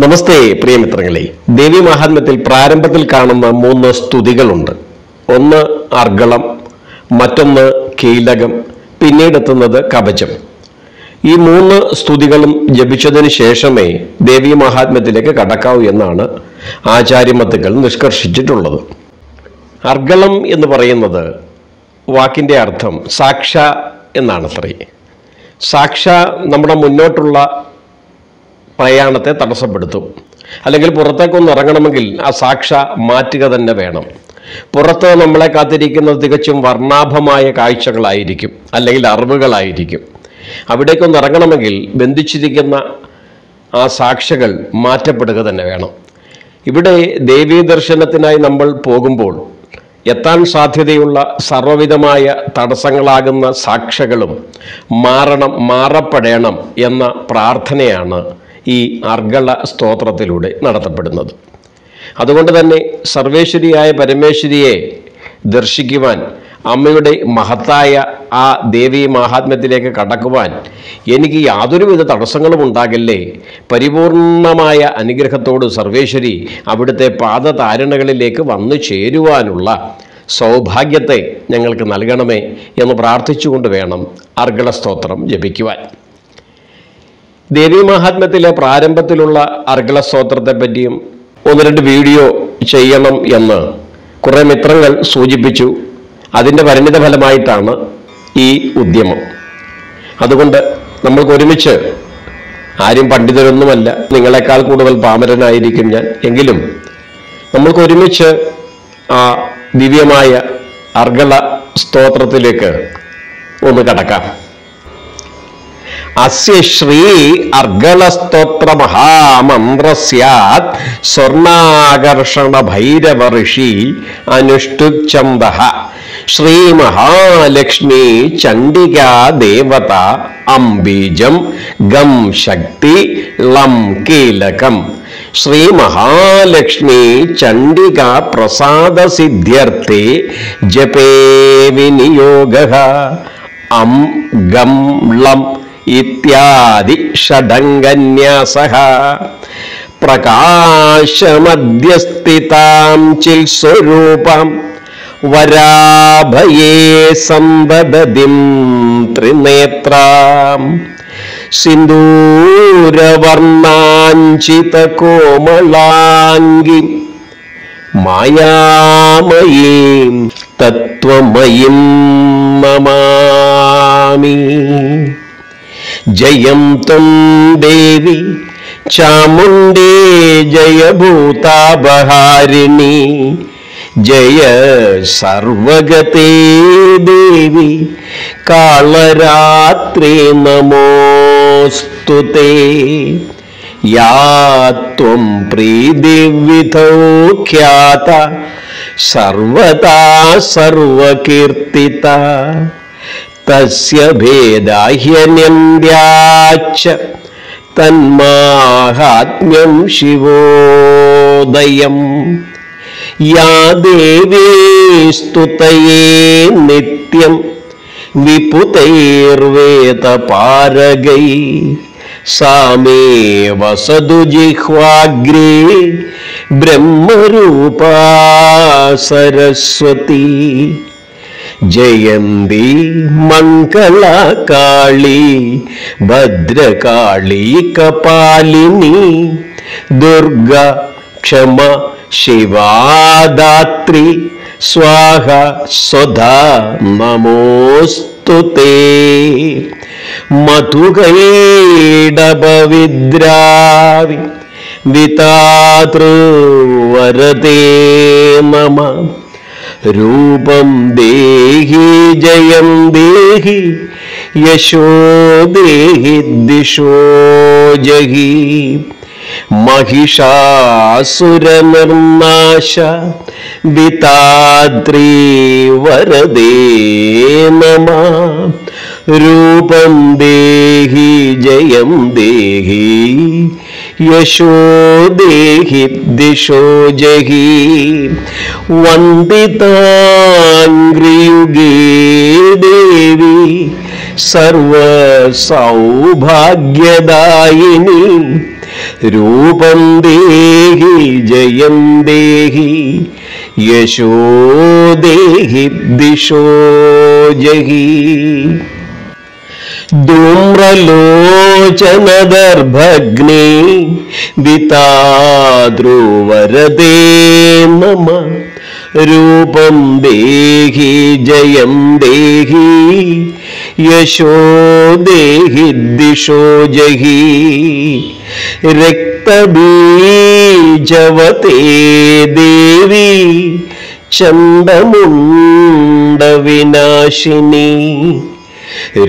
നമസ്തേ പ്രിയമിത്രങ്ങളെ, ദേവി മഹാത്മ്യത്തിൽ പ്രാരംഭത്തിൽ കാണുന്ന 3 സ്തുതികളുണ്ട്. ഒന്ന് അർഗളം, മറ്റൊന്ന് കീലകം, പിന്നീടെത്തുന്നത് കവചം. ഈ 3 സ്തുതികളും ജപിച്ചതിന് ശേഷമേ ദേവി മഹാത്മ്യത്തിലേക്ക് കടക്കാവൂ എന്നാണ് ആചാര്യമത്തുകൾ നിഷ്കർഷിച്ചിട്ടുള്ളത്. അർഗളം എന്ന് പറയുന്നത് വാക്കിൻ്റെ അർത്ഥം സാക്ഷ എന്നാണത്രേ. സാക്ഷ നമ്മുടെ മുന്നോട്ടുള്ള പ്രയാണത്തെ തടസ്സപ്പെടുത്തും. അല്ലെങ്കിൽ പുറത്തേക്കൊന്ന് ഇറങ്ങണമെങ്കിൽ ആ സാക്ഷ മാറ്റുക തന്നെ വേണം. പുറത്ത് നമ്മളെ കാത്തിരിക്കുന്നത് തികച്ചും വർണ്ണാഭമായ കാഴ്ചകളായിരിക്കും, അല്ലെങ്കിൽ അറിവുകളായിരിക്കും. അവിടേക്കൊന്ന് ഇറങ്ങണമെങ്കിൽ ബന്ധിച്ചിരിക്കുന്ന ആ സാക്ഷകൾ മാറ്റപ്പെടുക തന്നെ വേണം. ഇവിടെ ദേവീ ദർശനത്തിനായി നമ്മൾ പോകുമ്പോൾ എത്താൻ സാധ്യതയുള്ള സർവ്വവിധമായ തടസ്സങ്ങളാകുന്ന സാക്ഷകളും മാറപ്പെടണം എന്ന പ്രാർത്ഥനയാണ് ഈ അർഗള സ്തോത്രത്തിലൂടെ നടത്തപ്പെടുന്നത്. അതുകൊണ്ട് തന്നെ സർവേശ്വരിയായ പരമേശ്വരിയെ ദർശിക്കുവാൻ, അമ്മയുടെ മഹത്തായ ആ ദേവീ മഹാത്മ്യത്തിലേക്ക് കടക്കുവാൻ എനിക്ക് യാതൊരുവിധ തടസ്സങ്ങളും ഉണ്ടാകില്ലേ. പരിപൂർണമായ അനുഗ്രഹത്തോട് സർവേശ്വരി അവിടുത്തെ പാദതാരണകളിലേക്ക് വന്നു ചേരുവാനുള്ള സൗഭാഗ്യത്തെ ഞങ്ങൾക്ക് നൽകണമേ എന്ന് പ്രാർത്ഥിച്ചുകൊണ്ട് വേണം അർഗള സ്തോത്രം ജപിക്കുവാൻ. ദേവീ മഹാത്മ്യത്തിലെ പ്രാരംഭത്തിലുള്ള അർഗള സ്തോത്രത്തെ പറ്റിയും 1-2 വീഡിയോ ചെയ്യണം എന്ന് കുറേ മിത്രങ്ങൾ സൂചിപ്പിച്ചു. അതിൻ്റെ പരിണിത ഫലമായിട്ടാണ് ഈ ഉദ്യമം. അതുകൊണ്ട് നമ്മൾക്ക് ഒരുമിച്ച്, ആരും പണ്ഡിതരൊന്നുമല്ല, നിങ്ങളെക്കാൾ കൂടുതൽ പാമരനായിരിക്കും ഞാൻ, എങ്കിലും നമ്മൾക്ക് ഒരുമിച്ച് ആ ദിവ്യമായ അർഗള സ്തോത്രത്തിലേക്ക് ഒന്ന് കടക്കാം. അസ്യ ശ്രീ അർഗള സ്തോത്ര മഹാമന്ത്രസ്യാത് സ്വർണാകർഷണ ഭൈരവ ഋഷി അനുഷ്ടുച്ഛന്ദഃ ശ്രീ മഹാലക്ഷ്മി ചണ്ഡികാ ദേവത അംബീജം ഗം ശക്തി ലം കീലകം ശ്രീ മഹാലക്ഷ്മി ചണ്ഡികാ പ്രസാദ സിദ്ധ്യർത്ഥേ ജപേ വിനിയോഗഃ അം ഗം ലം ഇത്യാദി ഷഡംഗന്യാസഃ പ്രകാശമധ്യസ്ഥിതാം ചിൽ സ്വരൂപം വരാഭയേ സമ്പദതിം ത്രിനേത്രാം സിന്ദൂരവർണ്ണാഞ്ചിത കോമളാംഗി മായാമയീം തത്വമയീം നമാമി. ജയം ത്വം ദേവി ചാമുണ്ഡേ ജയഭൂതാപഹാരിണി ജയ സർവഗതേ ദേവി കാളരാത്രി നമോസ്തുതേ. യാ ത്വം പ്രീതിവിധൗ ഖ്യാത സർവദാ സർവകീർത്തിത തസ്യ ഭേദാഹ്യന്യന്യാച്ച തന്മാഹാത്മ്യം ശിവോദയം. യാ ദേവീ സ്തുതയേ നിത്യം വിപുതൈർവേദപാരഗൈ സാ മേ വസതു ജിഹ്വാഗ്രേ ബ്രഹ്മരൂപാ സരസ്വതി. ജയന്തി മംഗളകാളി ഭദ്രകാളി കപാലിനി ദുർഗ ക്ഷമ ശിവാദാത്രി സ്വാഹ സ്വധാ നമോസ്തുതേ. മധുകൈടഭവിദ്രാവി വിതാതൃവരദേ നമഃ. രൂപം ദേഹി ജയം ദേഹി യശോ ദേഹി ദിശോ ജഹി. महिषासुरनिर्नाश विताद्री वरदे नमः. रूपं देहि जयं देहि यशो देहि दिशो जहि. वन्दिताङ्घ्रियुगे देवी सर्व सौभाग्यदायिनी രൂപം ദേഹി ജയം ദേഹി യശോ ദേഹി ദിശോ ജഹി. ധൂമ്രലോചനദർഭഗ്നേ വിതാതൃവരദേ മമ രൂപം ദേഹി ജയം ദേഹി യശോ ദേഹി ദിശോ ജഹി. രക്തബീജവതേ ദേവി ചണ്ഡമുണ്ഡവിനാശിനി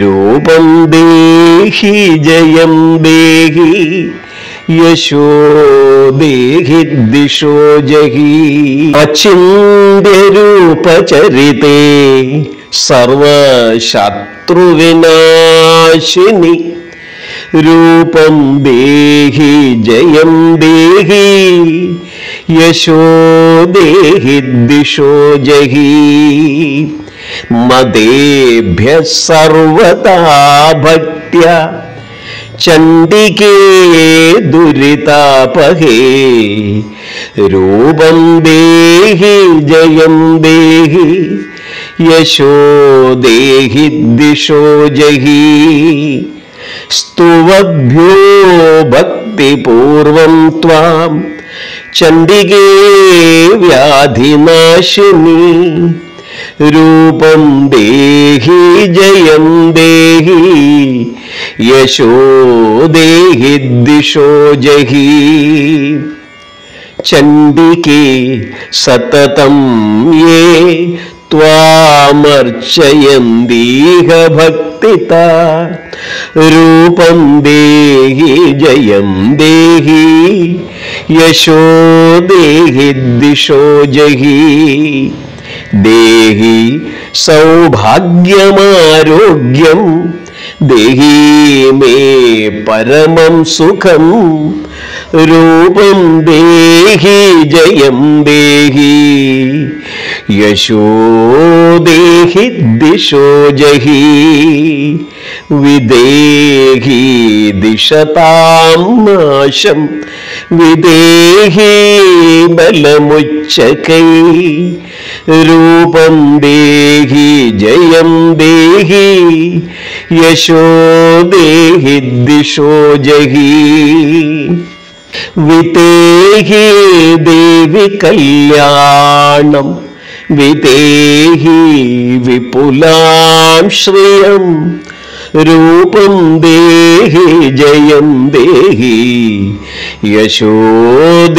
രൂപം ദേഹി ജയം ദേഹി യശോ ദേഹി ദിശോ ജഹി. അചിന്ത്യരൂപചരിതേ സർവശത്രുവിനാശിനി രൂപം ദേഹി ജയം ദേഹി യശോ ദേഹി ദിശോ ജഹി. മദേഭ്യഃ സർവതാ ഭക്ത്യാ ചണ്ഡികേ ദുരിതാപഹേ രൂപം ദേഹി ജയം ദേഹി യശോ ദേഹി ദിശോ ജഹി. സ്തുവഭ്യോ ഭക്തിപൂർവം ത്വാം ചണ്ഡികേ വ്യാധിനാശിനി രൂപം ദേഹി ജയം ദേഹി യശോ ദേഹി ദിശോ ജഹി. ചണ്ഡികേ സതതം യേ ത്വാമർച്ചയന്തീഹ ഭക്തിതാ രൂപം ദേഹി ജയം ദേഹി യശോ ദേഹി ദിശോ ജഹി. ദേഹി സൗഭാഗ്യമാരോഗ്യം ദേഹി മേ പരമം സുഖം രൂപം ദേഹി ജയം ദേഹി യശോ ദേഹി ദിശോ ജഹി. വിദേഹി ദിശതാം നാശം വിദേഹി ബലമുച്ചകൈ രൂപം ദേഹി ജയം ദേഹി യശോ ദേഹി ദിശോ ജഹി. വിദേഹി ദേവി കല്യാണം വിദേഹി വിപുലാം ശ്രിയം രൂപം ദേഹി ജയം ദേഹി യശോ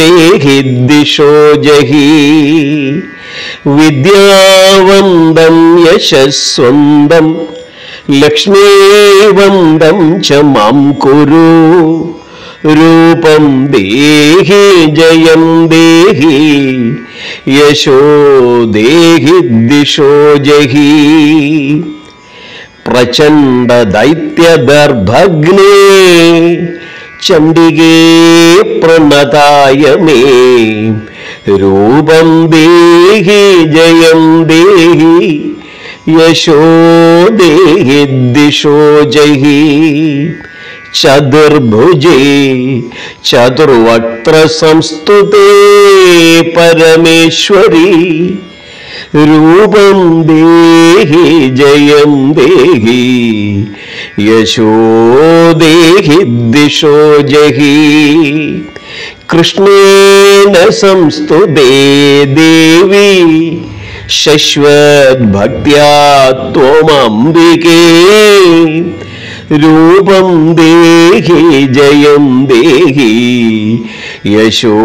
ദേഹി ദിശോ ജഹി. വിദ്യാവന്തം യശസ്വന്തം ലക്ഷ്മീവന്തം ച മാം കുരു രൂപം ദേഹി ജയം ദേഹി യശോ ദേഹി ദിശോ ജഹി. പ്രചണ്ഡ ദൈത്യദർഭഗ്നേ ചണ്ഡികേ പ്രണതായ മേ രൂപം ദേഹി ജയം ദേഹി യശോ ദേഹി ദിശോ ജഹി. ചതുർഭുജേ ചതുർവക്ത്ര സംസ്തുതേ പരമേശ്വരി രൂപം ദേഹി ജയം ദേഹി യശോ ദേഹി ദിശോ ജഹി. കൃഷ്ണേന സംസ്തുതേ ദേവി ശശ്വദ്ഭക്ത്യാ ത്വമംബികേ രൂപം ദേഹി ജയം ദേഹി യശോ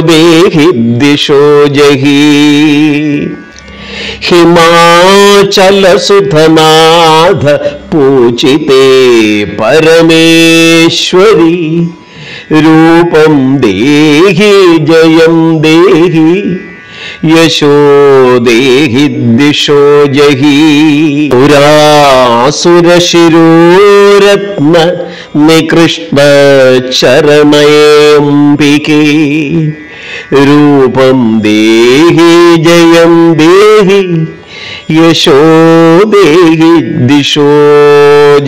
ദേഹി ദിശോ ജഹി. ഹിമാചലസുധനാഥ പൂജിതേ പരമേശ്വരി രൂപം ദേഹി ജയം ദേഹി യശോ ദേഹി ദിശോ ജഹി. പുരാസുരശിരോരത്ന നികൃഷ്ണ ചരണേംബികേ രൂപം ദേഹി ജയം ദേഹി യശോ ദേഹി ദിശോ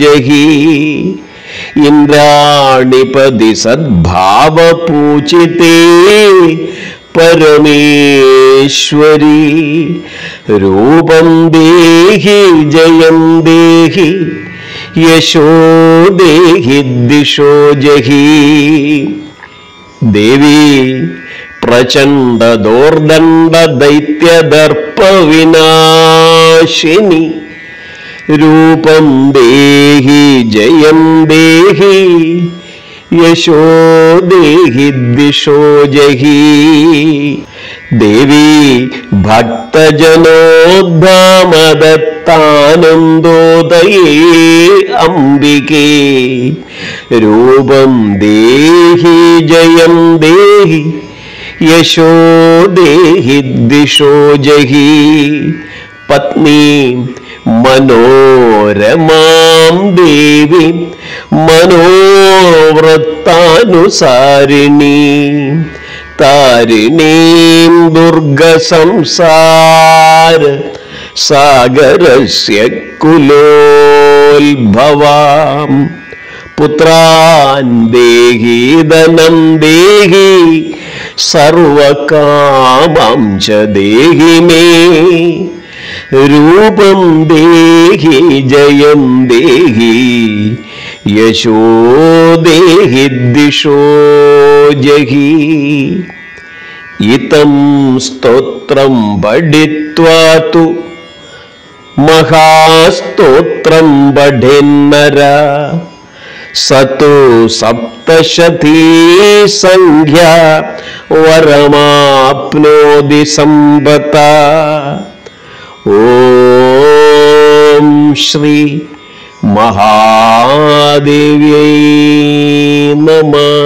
ജഹി. ഇന്ദ്രാണിപതി സദ്ഭാവപൂജിതേ പരമേശ്വരി രൂപം ദേഹി ജയം ദേഹി യശോ ദേഹി ദിശോ ജഹി ദേവി പ്രചണ്ഡ ദോർദണ്ഡ ദൈത്യദർപ്പ വിനാശിനി രൂപം ദേഹി ജയം ദേഹി യശോ ദേഹി ദിശോ ജഹി ദേവി ഭക്തജനോദ്ധാമദത്താനന്ദോദയേ അംബികേ രൂപം ദേഹി ജയം ദേഹി യശോ ദേഹി ദിശോ ജഹി പത്നി മനോരമാം ദേവി മനോവൃത്താനുസാരിണി താരിണീം ദുർഗ സംസാര സാഗരസ്യ കുലോത്ഭവാം പുത്രാൻ ദേഹി ധനം ദേഹി സർവകാമം ച ദേഹി മേ രൂപം ദേഹി ജയം ദേഹി യശോ ദേഹി ദിശോ ജഹി ഇതം സ്തോത്രം പഠിത്വാ തു മഹാസ്തോത്രം പഠേന്നര സതു സപ്തശതീ സംഖ്യ വരമാപ്നോതി സമ്പത്താ ഓം ശ്രീ മഹാദേവ്യൈ നമഃ.